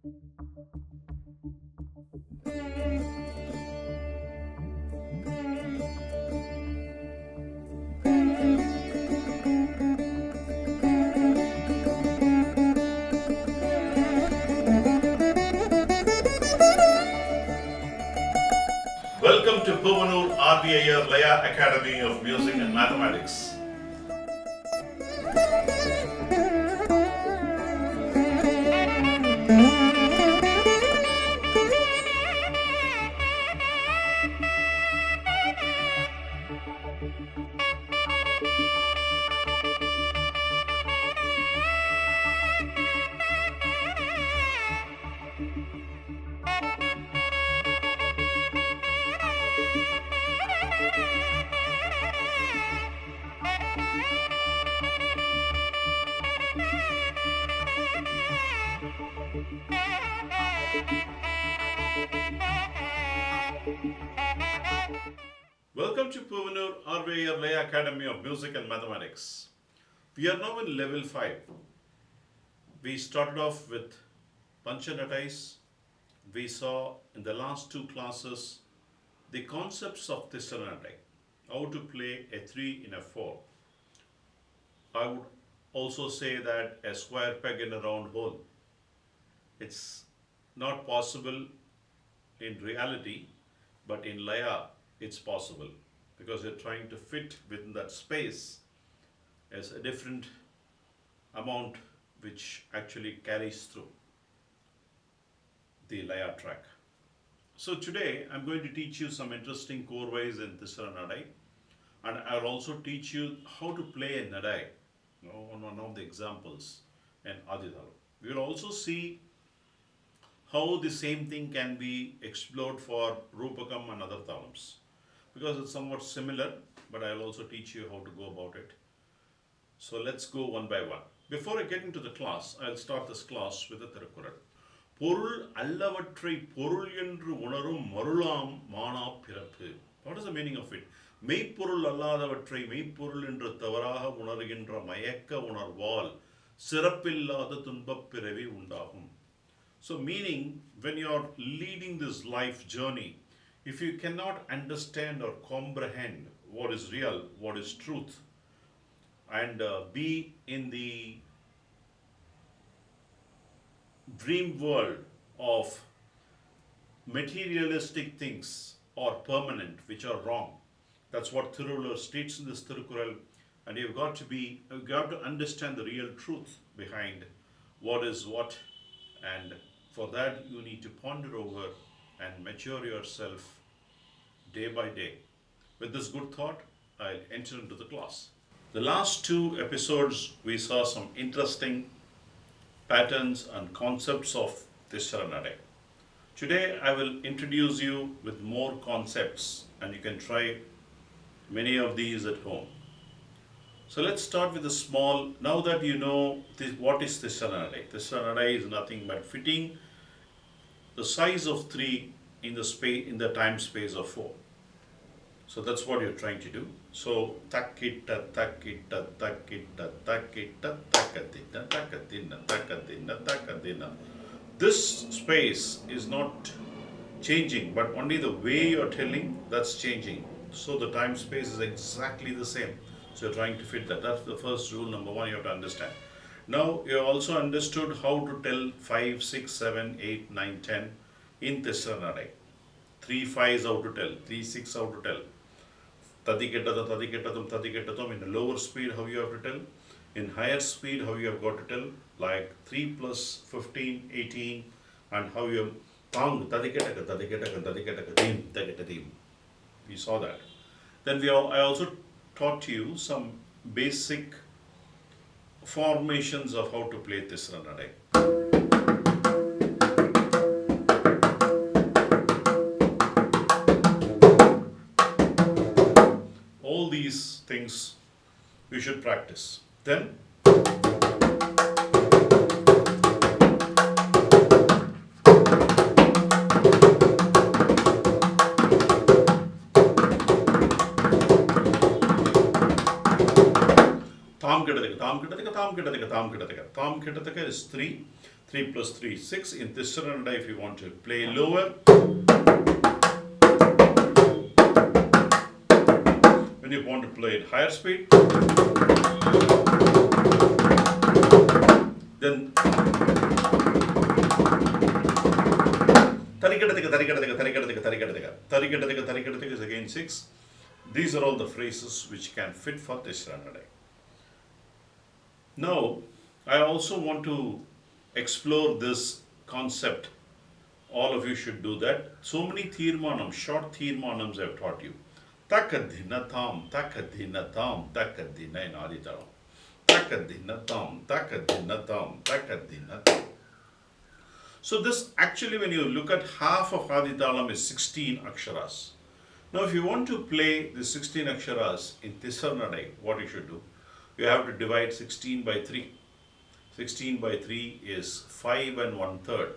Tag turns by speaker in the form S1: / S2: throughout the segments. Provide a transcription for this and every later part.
S1: Welcome to Puvanur RVIR Laya Academy of Music and Mathematics. Welcome to Puvanur RVIR Laya Academy of Music and Mathematics. We are now in level 5. We started off with Pancha Nadais. We saw in the last two classes the concepts of Tisra Nadai, how to play a 3 in a 4. I would also say that a square peg in a round hole. It's not possible in reality, but in Laya it's possible because you're trying to fit within that space as a different amount which actually carries through the Laya track. So today I'm going to teach you some interesting core ways in Tisra Nadai, and I'll also teach you how to play a Nadai, on one of the examples in Aditharam. We will also see how the same thing can be explored for Rupakam and other thalams, because it's somewhat similar, but I'll also teach you how to go about it. So let's go one by one. Before I get into the class, I'll start this class with a Tirukkural. Porul allavatra porul endru unarum marulam mana pirappu. What is the meaning of it? Meipporul alladavatra meipporul endru tavaraga unarugindra mayakka unarval sirappillada tunbap piravi undagum. So meaning, when you are leading this life journey, if you cannot understand or comprehend what is real, what is truth, and be in the dream world of materialistic things or permanent, which are wrong. That's what Thiruvalur states in this Tirukkural, and you've got to understand the real truth behind what is what, and for that you need to ponder over and mature yourself day by day. With this good thought, I'll enter into the class. The last two episodes we saw some interesting patterns and concepts of Tisra Nadai. Today I will introduce you with more concepts, and you can try many of these at home. So let's start with a small, now that you know what is Tisra Nadai. Tisra Nadai is nothing but fitting the size of 3 in the time space of 4. So that's what you're trying to do. So takita takita takita takita takatina takatina takatina takatina. This space is not changing, but only the way you're telling, that's changing. So the time space is exactly the same. So you're trying to fit that. That's the first rule, number 1, you have to understand. Now you also understood how to tell 5, 6, 7, 8, 9, 10 in Tisra Nadai. 3, 5 is how to tell, 3, 6 how to tell. Tadiketatum, tadiketatum, tadiketatum. In the lower speed, how you have to tell. In higher speed, how you have got to tell. Like 3 plus 15, 18, and how you have pang, tadiketaka, tadiketaka, tadiketaka, dim, tadiketadim. We saw that. Then I also taught you some basic formations of how to play Tisra Nadai. All these things we should practice. Then Tam Kitataka is 3. 3 plus 3 is 6. In Tisra Nadai, if you want to play lower, when you want to play at higher speed, then tarikadatika is again 6. These are all the phrases which can fit for Tisra Nadai. Now, I also want to explore this concept. All of you should do that. So many thirmanams, short thirmanams I have taught you. Takadhinatam, takadhinatam, takadhina in Aditalam. Takadhinatam, takadhinatam, takadhinatam. So this actually, when you look at half of Aditalam, is 16 aksharas. Now if you want to play the 16 aksharas in Tisra Nadai, what you should do? You have to divide 16 by 3. 16 by 3 is 5 and 1/3.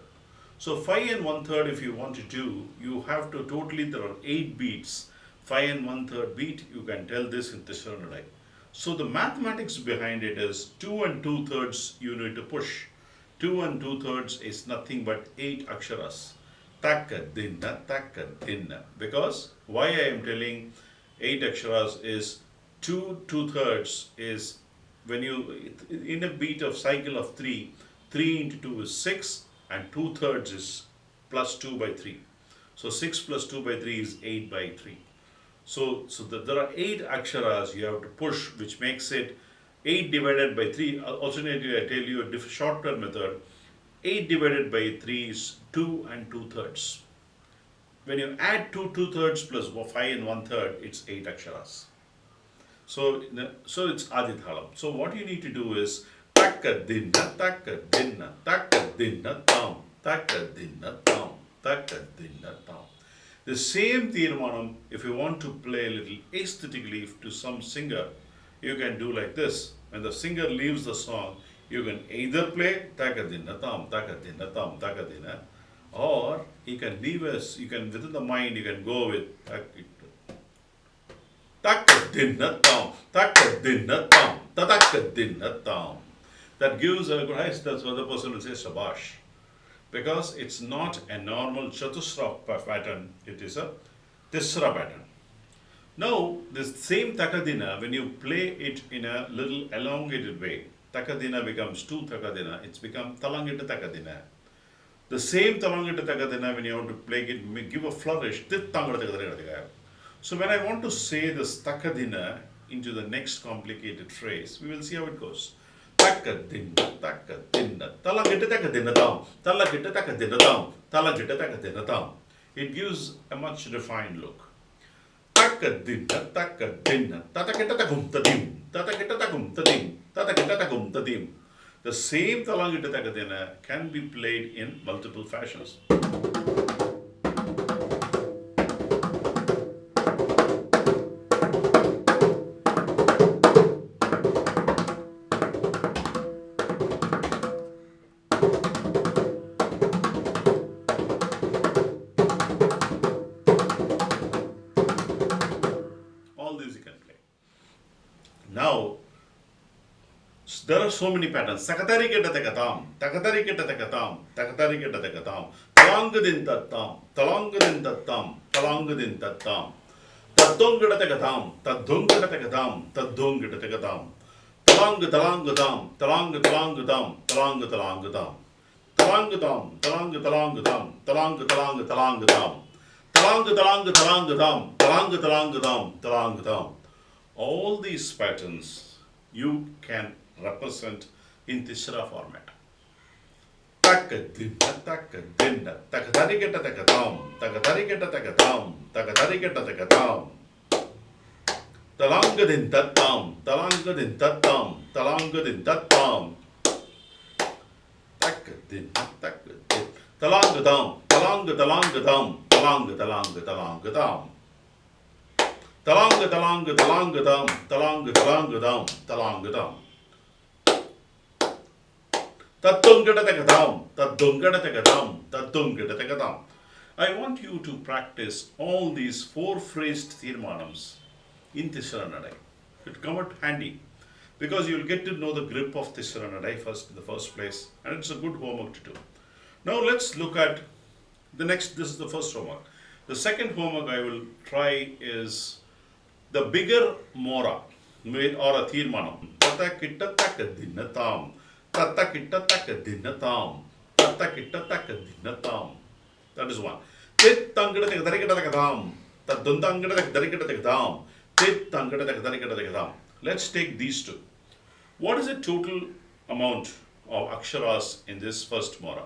S1: So 5 and 1/3 if you want to do, you have to totally, there are 8 beats. 5 and 1/3 beat, you can tell this in Tisra Nadai. So the mathematics behind it is 2 and 2/3 you need to push. 2 and 2/3 is nothing but 8 aksharas. Takadinna, takadinna. Because why I am telling 8 aksharas is 2 2/3 is when you, in a beat of cycle of 3, 3 into 2 is 6 and 2/3 is plus 2 by 3. So 6 plus 2 by 3 is 8 by 3. So there are 8 aksharas you have to push, which makes it 8 divided by 3. Alternatively, I tell you a shorter method. 8 divided by 3 is 2 and 2/3. When you add 2 2/3 plus 5 and 1/3, it's 8 aksharas. So it's Adithalam. So what you need to do is takadinna, takadinna, takadinna tam, takadinna tam, takadinna tam. The same Tirmanam, if you want to play a little aesthetically to some singer, you can do like this. When the singer leaves the song, you can either play takadinna tam, takadinna tam, takadinna, or you can leave us, you can within the mind, you can go with takadinna tam, takadinna tam, takadinna tam. That gives a good, that's what the person will say, shabash. Because it's not a normal Chatusra pattern, it is a Tisra pattern. Now, this same takadina, when you play it in a little elongated way, takadina becomes 2 takadina, it's become talangita takadina. The same talangita takadina, when you want to play it, give a flourish, so when I want to say this takadina into the next complicated phrase, we will see how it goes. Takadinna, takadinna, talangita takadinna tam, talangita takadinna tam, talangita takadinna tam. It gives a much refined look. Takadinna, takadinna, tatakita tadim, tatakita tadim, tatakita tadim. The same talangita takadinna can be played in multiple fashions. Now, there are so many patterns. Sakatariketa tekatam, takatariketa tekatam, takatariketa tekatam, talangadin tattam, talangadin tattam, talangadin tattam, tadongata tekatam, tadongata tekatam, tadongata tekatam, talangatam, talangatam, talangatam, talangatam, talangatam, talangatam, talangatam. All these patterns you can represent in Tisra format. Takadinna, takadinna, takatariketa takatam, takatariketa takatam, takatariketa takatam. Talangadin tattam, talangadin tattam, talangadin tattam. Takadinna, takadin. Talangadam, talangadam, talangadam. Talanga, talanga, talangadam, talanga, talangadam, talangadam. Tadungata tekadam, tadungata tekadam, tadungata tekadam. I want you to practice all these 4 phrased tirmanams in Tisra Nadai. It come out handy. because you'll get to know the grip of Tisra Nadai first in the first place, and it's a good homework to do. Now let's look at the next. This is the first homework. The second homework I will try is the bigger mora or a thirmanam. Tata kitta taka dinatam. Tata kitta taka dinatam. Tata kitta taka dinatam. That is one. Tit tangada darikata takadam. Tadundangada darikata takadam. Tit tangada darikata takadam. Let's take these two. What is the total amount of aksharas in this first mora?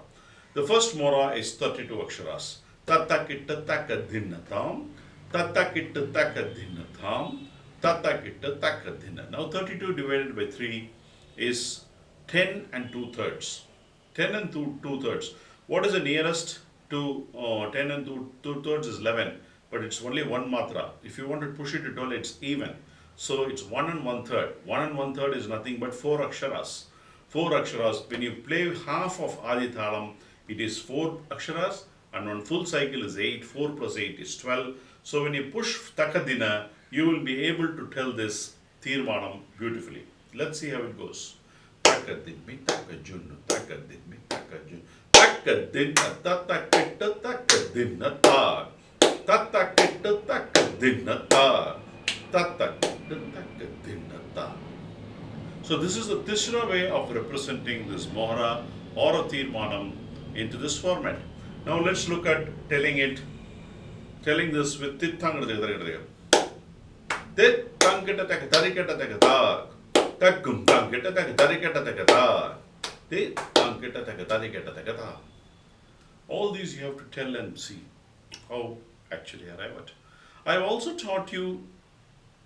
S1: The first mora is 32 aksharas. Tata kitta taka dinatam. Tata kitta taka dinatam. Tata kitta taka dinna. Now 32 divided by 3 is 10 and 2/3. 10 and 2/3. What is the nearest to 10 and 2/3 is 11, but it's only one matra. If you want to push it to 12, it's even. So it's 1 and 1/3. 1 and 1/3 is nothing but 4 aksharas. 4 aksharas. When you play half of Adi Thalam, it is 4 aksharas, and on full cycle is 8. 4 plus 8 is 12. So when you push Takadina, you will be able to tell this Tirmanam beautifully. Let's see how it goes. Takadinmi, Takajunu, Takadinmi, Takajunu. Takadinna, Tatakitta, Takadinna, Ta. Tatakitta, Takadinna, Ta. Tatakitta, Takadinna, Ta. So this is the Tisra way of representing this Mohara or a Tirmanam into this format. Now let's look at telling this with Tithangada. Tithangata Tarikata Takata. Takum Tangata Tarikata Takata. Tithangata Tarikata Takata. All these you have to tell and see how actually arrive at. I have also taught you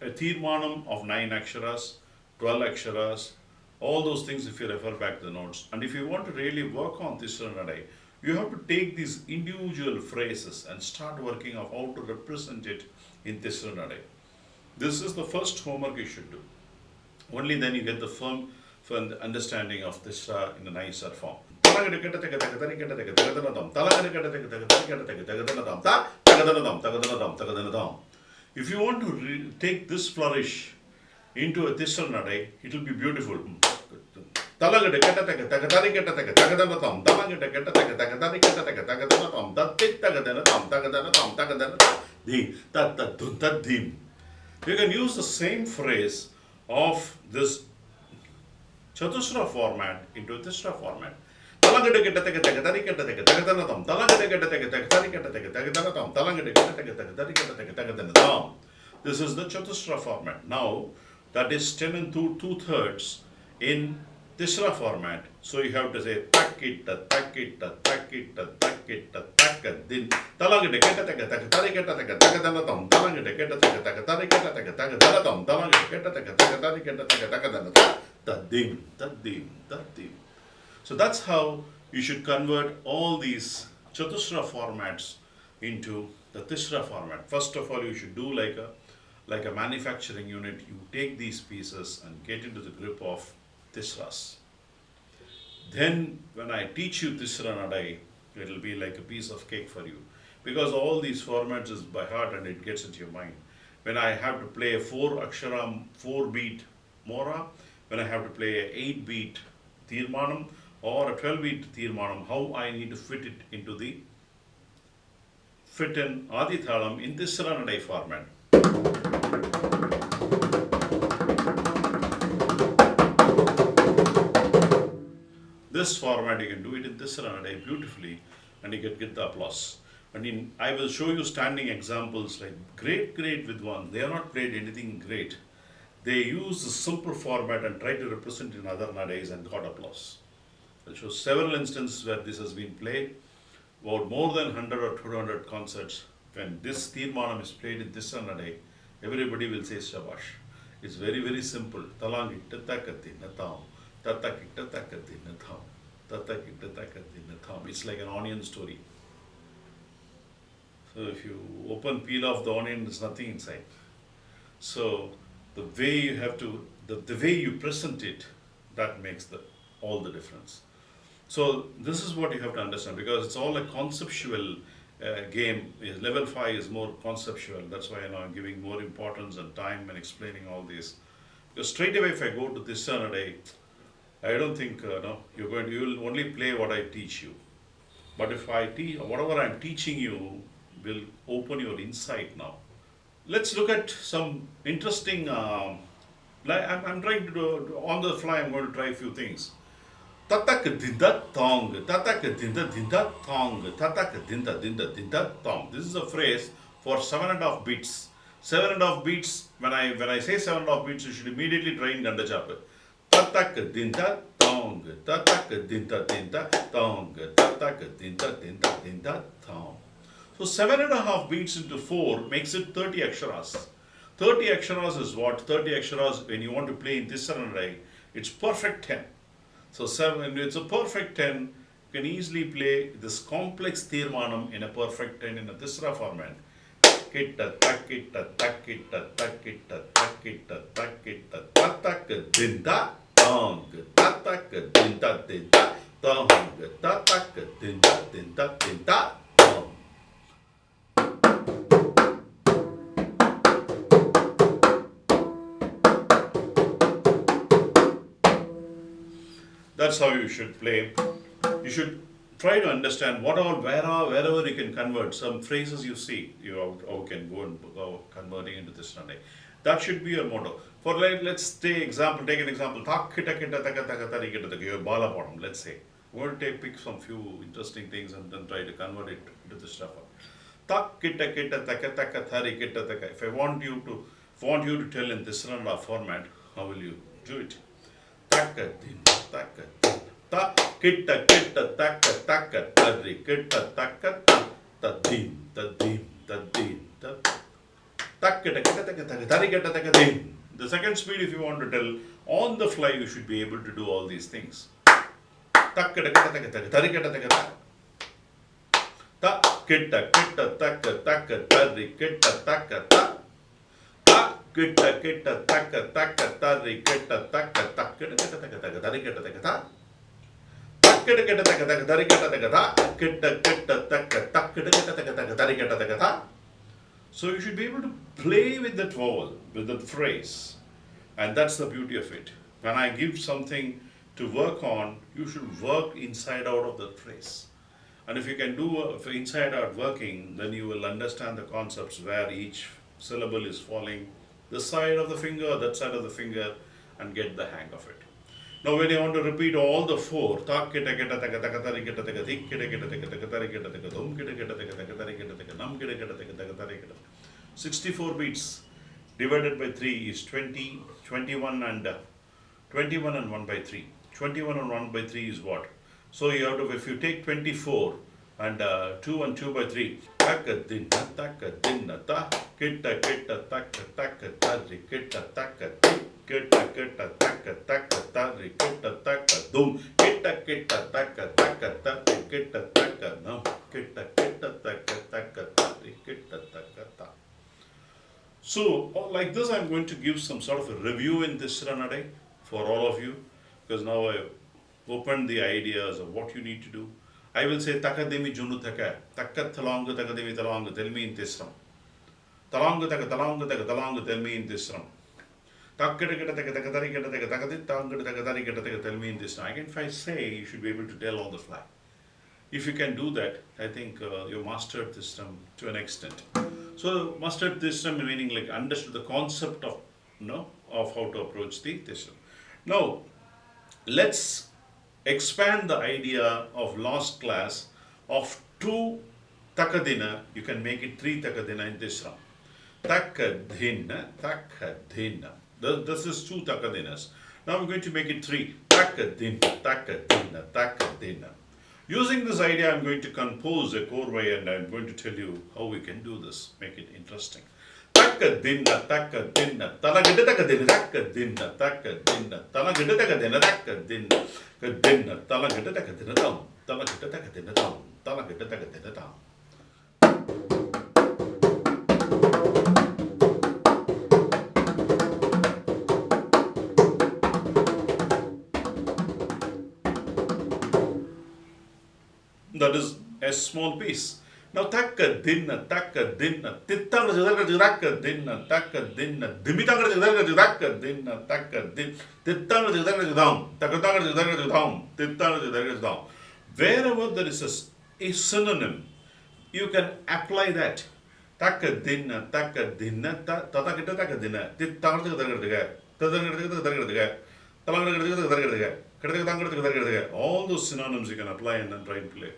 S1: a Tirmanam of 9 aksharas, 12 aksharas, all those things if you refer back to the notes. And if you want to really work on Tisra Nadai, you have to take these individual phrases and start working on how to represent it in Tisra Nadai. This is the first homework you should do. Only then you get the firm understanding of Tisra in a nicer form. If you want to take this flourish into a Tisra Nadai, it will be beautiful. You can use the same phrase of this Chatusra format into a Tisra format. This is the Chatusra format. Now, that is 10 and 2/3 in Tisra format. So you have to say takita, takita, takita, takita, takadin. Talangita keta taka taka tariketa taka takadanatam. Talangita keta taka taka tariketa taka takadanatam. Talangita keta taka taka tariketa taka takadanatam. Tadim, tadim, tadim. So that's how you should convert all these Chatusra formats into the Tisra format. First of all, you should do like a manufacturing unit. You take these pieces and get into the grip of Tisras. Then when I teach you Tisra Nadai, it will be like a piece of cake for you, because all these formats is by heart and it gets into your mind. When I have to play a 4-akshara, 4-beat Mora, when I have to play a 8-beat Tirmanam or a 12-beat Tirmanam, how I need to fit in Adi Thalam in Tisra Nadai format. This format you can do it in Tisra Nadai beautifully, and you can get the applause. I will show you standing examples like great Vidwans. They have not played anything great. They use the simple format and try to represent in other Nadais and got applause. I'll show several instances where this has been played. About more than 100 or 200 concerts, when this Tirmanam is played in Tisra Nadai, everybody will say Shabash. It's very, very simple. Talangitta takati natam. Tatakitta takati natam. Tatakitta takati natam. It's like an onion story. So if you peel off the onion, there's nothing inside. So the way you have to, the way you present it, that makes all the difference. So this is what you have to understand, because it's all a conceptual game. Level 5 is more conceptual. That's why I'm giving more importance and time and explaining all this. Straight away, if I go to this Nadai, I don't think no, you will only play what I teach you. But if I teach whatever I'm teaching you will open your insight now. Let's look at some interesting. I'm trying to do on the fly. I'm going to try a few things. Tatak dinda tong, tatak dinda dinda tong, tatak dinda dinda dinda tong. This is a phrase for 7.5 beats. 7.5 beats. When I say 7.5 beats, you should immediately try in Ganda Chapa. Tatak dinda tong, tatak dinda dinda tong, tatak dinda dinda dinda tong. So 7.5 beats into 4 makes it 30 aksharas. 30 aksharas is what? 30 aksharas when you want to play in Tisra Nadai, it's perfect 10. So 7, it's a perfect 10. You can easily play this complex Tirmanam in a perfect 10 in a Tisra format. Kitta takitta takitta takitta takitta takitta tatak dinda tong tatak dinda dinda tong tatak dinda dinda dinda tong. That's how you should play. You should try to understand wherever you can convert. Some phrases you see, you can go and go converting into this Sunday. That should be your motto. For let's take an example. Your bala bottom, let's say. We're going to pick some few interesting things and then try to convert it into this stuff. If I want you to tell in this format, how will you do it? Ta kitta kitta taka taka tari kitta taka ta din ta din ta din ta taka taka taka taka tari kitta taka din. The second speed, if you want to tell on the fly, you should be able to do all these things. Taka taka taka taka tari kitta taka ta ta kitta kitta taka taka tari kitta taka ta ta kitta kitta taka taka tari kitta taka ta kitta kitta taka taka tari kitta taka ta. So you should be able to play with that vowel, with that phrase, and that's the beauty of it. When I give something to work on, you should work inside out of that phrase. And if you can do inside out working, then you will understand the concepts where each syllable is falling, this side of the finger, that side of the finger, and get the hang of it. Now when you want to repeat all the 4, 64 beats divided by 3 is 20, 21 and 1 by 3. 21 and 1 by 3 is what? So you have to, if you take 24 and 2 and 2 by 3, so like this, I'm going to give some sort of a review in this Nadai for all of you, because now I've opened the ideas of what you need to do. I will say takademi junu taka, takat talanga takademi talanga, tell me in Tisram. Talanga taka talanga taka talanga, tell me in Tisram. Takadikata taka takatari taka takati tanga takatari taka, tell me in Tisram. Again, if I say, you should be able to tell on the fly. If you can do that, I think you mastered Tisram to an extent. So mastered Tisram meaning like understood the concept of of how to approach the Tisram. Now let's expand the idea of last class of 2 takadina. You can make it 3 takadina in Tisram. Takadina, takadina. This is 2 takadinas. Now I'm going to make it 3. Takadina, takadina, takadina. Using this idea, I'm going to compose a korvai and I'm going to tell you how we can do this. Make it interesting. Takadina, takadina, talagida takadina, takadina, takadina, talagida takadina, takadina, kadina, talagida takadina down, talagida takadina down, talagida takadina down. That is a small piece. Now taka dinna, tittanga jidaka dinna, taka dinna, dimitanga jidaka dinna, taka din, tittanga jidam, takatanga jidam, tittanga jidam. Wherever there is a synonym, you can apply that. Taka dinna, tatakita taka dinna, tittanga jidaka, all those synonyms you can apply and then try and play.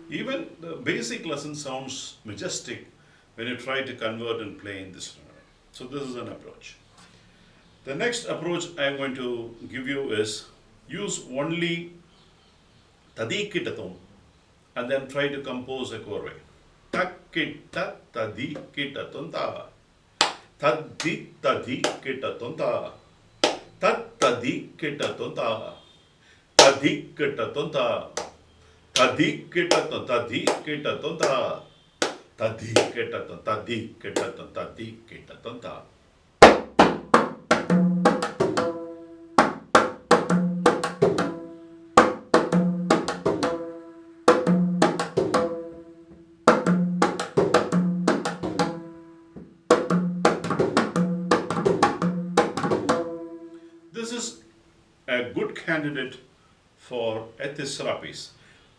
S1: Even the basic lesson sounds majestic when you try to convert and play in this manner. So this is an approach. The next approach I am going to give you is use only tadikitatum and then try to compose a chord. Takitta tadikitatum ta. Tadi tadikitatum ta. Tat tadikitatum ta. Tadikitatum ta. Tadikitatum tadikitatum ta. Tadikitatum tadikitatum tadikitatum ta. This is a good candidate for a Tisra piece.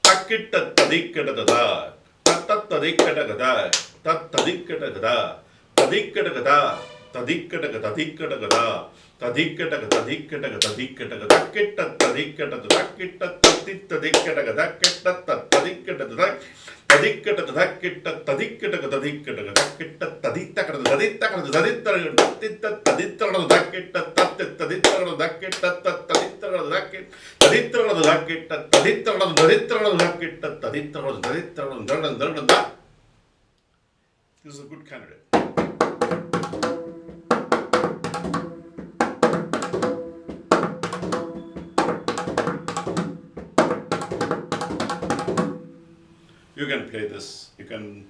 S1: Takitta tadikkata gada, tatat tadikkata gada, tat tadikkata gada, tadikkata gada, tadikkata gada, tadikkata gada, tadikkata gada, tadikkata gada, tadikkata gada, takitta tadikkata gada, takitta tatit tadikkata gada, takitta tadikkata gada, tadikkata gada, takitta tadikkata gada, tadikkata gada, takitta taditta gada, taditta gada, taditta gada, taditta taditta gada, takitta tatit taditta gada, takitta taditta gada, takitta taditta gada, takitta taditta gada, taditta gada, takitta taditta gada, taditta gada. This is a good candidate. You can play this. You can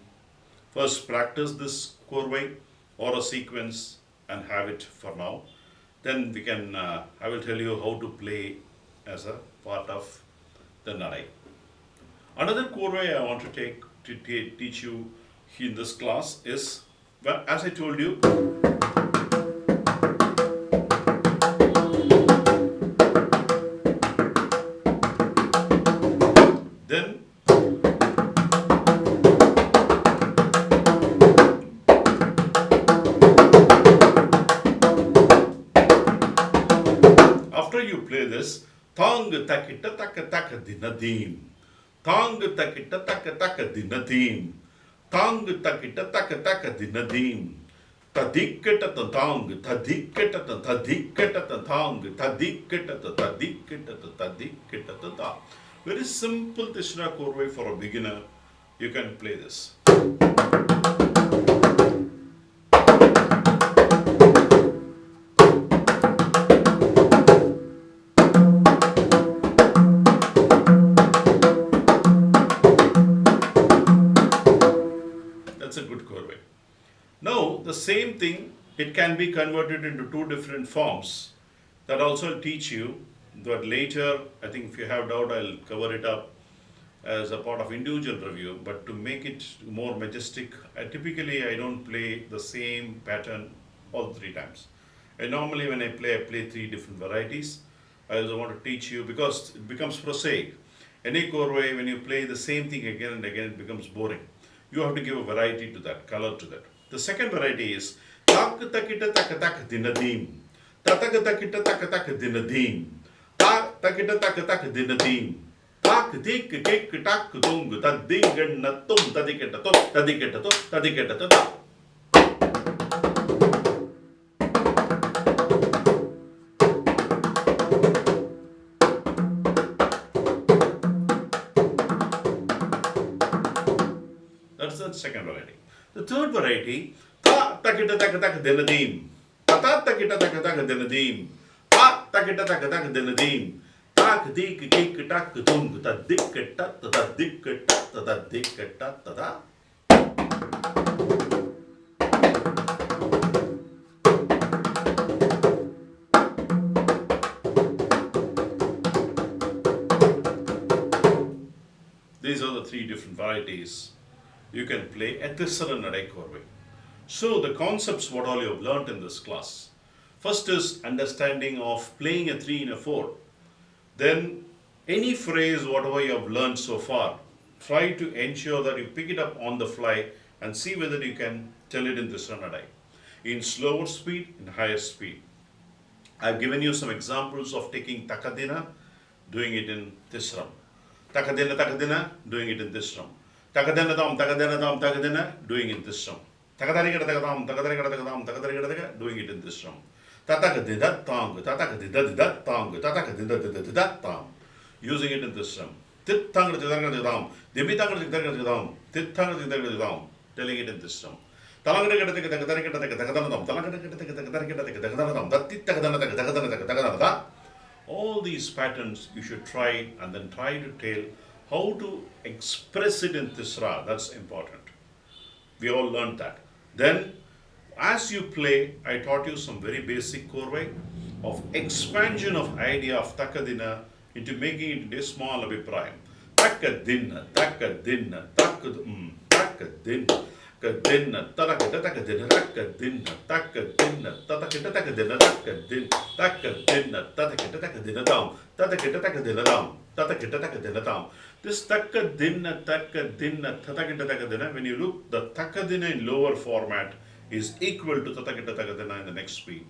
S1: first practice this chord or a sequence and have it for now. Then we can, I will tell you how to play as a part of the Nadai. Another chord I want to teach you in this class is, well, as I told you, then after you play this, tang takita taka taka dinadim, tang takita taka taka dinadim, tang takita taka taka dinadim, tadikkata tang, tadikkata tadikkata tang, tadikkata tadikkata tadikkata ta. Very simple Tisra chord for a beginner. You can play this. That's a good chord. Now, the same thing, it can be converted into two different forms. That also I'll teach you. But later, I think if you have doubt, I'll cover it up as a part of individual review. But to make it more majestic, typically I don't play the same pattern all 3 times. And normally when I play 3 different varieties. I also want to teach you, because it becomes prosaic. Any chord when you play the same thing again and again, it becomes boring. You have to give a variety to that, color to that. The second variety is tak takita tak tak dinadim, tataka takita tak tak dinadim, tak takita tak tak dinadim, tak dik kik tak tung tadig natum tadiketa to tadiketa to tadiketa to ta. That's the second variety. The third variety, ta takita tak tak dinadim, ta takita tak tak dinadim, ta takita tak tak dinadim, tak dik kik tak tung tadiketa tadiketa tadiketa tada. three different varieties, you can play a Tisra Nadai Korve. So the concepts what all you have learnt in this class. First is understanding of playing a 3 in a 4. Then any phrase whatever you have learned so far, try to ensure that you pick it up on the fly and see whether you can tell it in Tisra Nadai. In slower speed, in higher speed. I've given you some examples of taking Takadina, doing it in Tisram. Takadina, doing it in Tisram. Takadina, doing it in Tisram. Takadarigadam, doing it in Tisram. Tatakadida tang, tatakadida tang, tatakadida tang, using it in Tisram. Titangadam, Dimitangadam, Titangadam, telling it in Tisram. All these patterns you should try and then try to tell how to express it in Tisra. That's important. We all learned that. Then, as you play, I taught you some very basic korvai of expansion of idea of takadina into making it into a small abhiprayam. Takadina, takadina, takadina. Takadina, tatakita takadina, takadina, takadina, tatakita takadina, takadina, takadina, tatakita takadina down, tatakita takadina down, tatakita takadina down. This takadina, takadina, tatakita takadina, when you look, the takadina in lower format is equal to tatakita takadina in the next speed.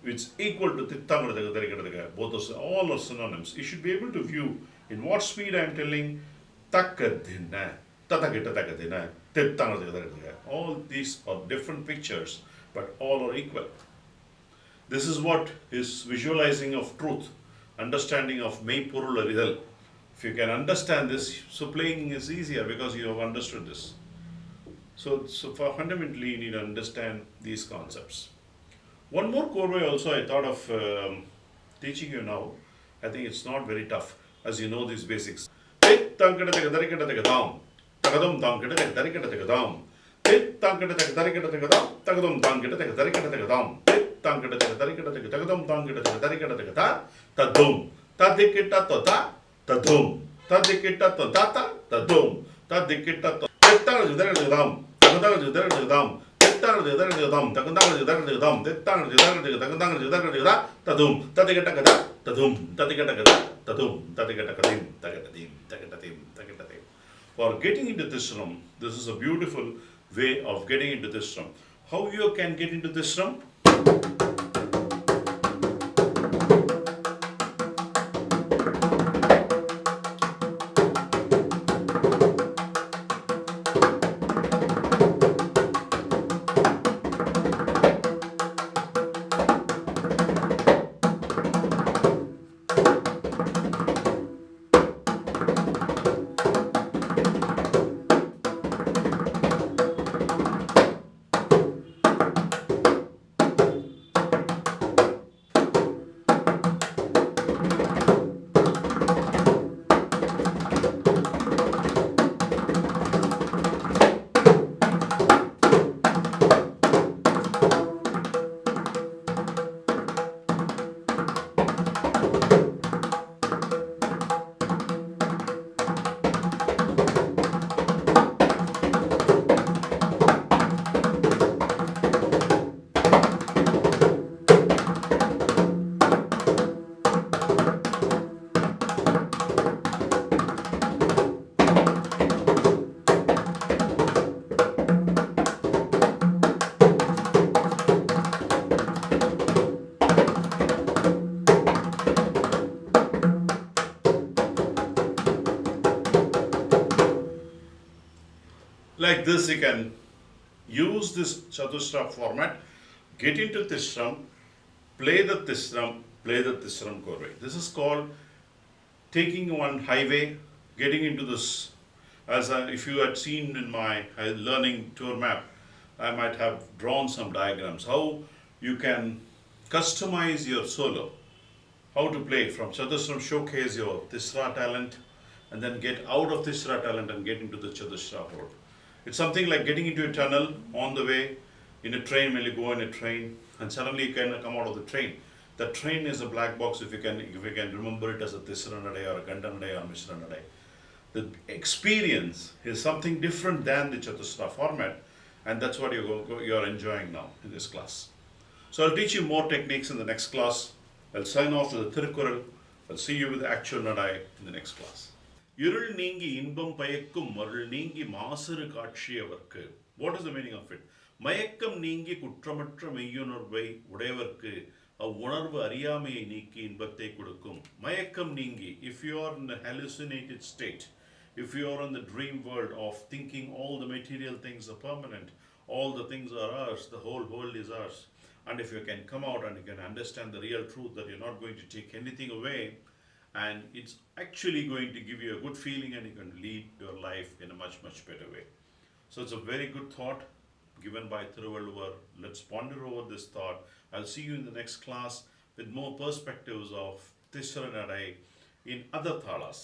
S1: It's equal to tittamara takadina, both are all are synonyms. You should be able to view in what speed I am telling takadina, tatakita takadina. All these are different pictures, but all are equal. This is what is visualizing of truth, understanding of Meipurul Aridal. If you can understand this, so playing is easier because you have understood this. So fundamentally, you need to understand these concepts. One more korvai also I thought of teaching you now. I think it's not very tough, as you know these basics. Tagadum tankita tagadum tagadum. Tit tankita tagadum tagadum. Tagadum tankita tagadum tagadum. Tit tankita tagadum tagadum tagadum. Tadum. Tadikita tota. Tadum. Tadikita tota. Tadum. Tadikita tota. Tittang tagadum. Tagadum tagadum. Tittang tagadum. Tagadum tagadum. Tittang tagadum. Tadum. Tadikita tagadum. Tadum. Tadikita tagadum. Tadum. Tadikita tagadum. Tagadim. Tagadim. Tagadim. For getting into Tisram, this is a beautiful way of getting into Tisram. How you can get into Tisram? Like this, you can use this Chatusra format, get into Tisram, play the Tisram Korvai. This is called taking one highway, getting into this. As if you had seen in my learning tour map, I might have drawn some diagrams. How you can customize your solo, how to play from Chatusram, showcase your Tisra talent, and then get out of Tisra talent and get into the Chatusra road. It's something like getting into a tunnel on the way in a train. When you go in a train and suddenly you can come out of the train. The train is a black box if you can remember it as a Tisra Nadai or a Ganda Nadai or Mishra Nadai. The experience is something different than the Chatusra format, and that's what you're enjoying now in this class. So I'll teach you more techniques in the next class. I'll sign off to the Thirukural. I'll see you with the actual Nadai in the next class. இருள் நீங்கி இன்பம் பயக்கும் மருள் நீங்கி மாசறு காட்சியவர்க்கு. What is the meaning of it? மயக்கம் நீங்கி குற்றமற்ற மெய்யுணர்வை உடையவர்க்கு அவ்வுணர்வு அறியாமையை நீக்கி இன்பத்தை கொடுக்கும். மயக்கம் நீங்கி, if you are in a hallucinated state, if you are in the dream world of thinking all the material things are permanent, all the things are ours, the whole world is ours, and if you can come out and you can understand the real truth that you're not going to take anything away, and it's actually going to give you a good feeling, and you can lead your life in a much, much better way. So it's a very good thought given by Thiruvalluvar. Let's ponder over this thought. I'll see you in the next class with more perspectives of Tisra Nadai in other thalas.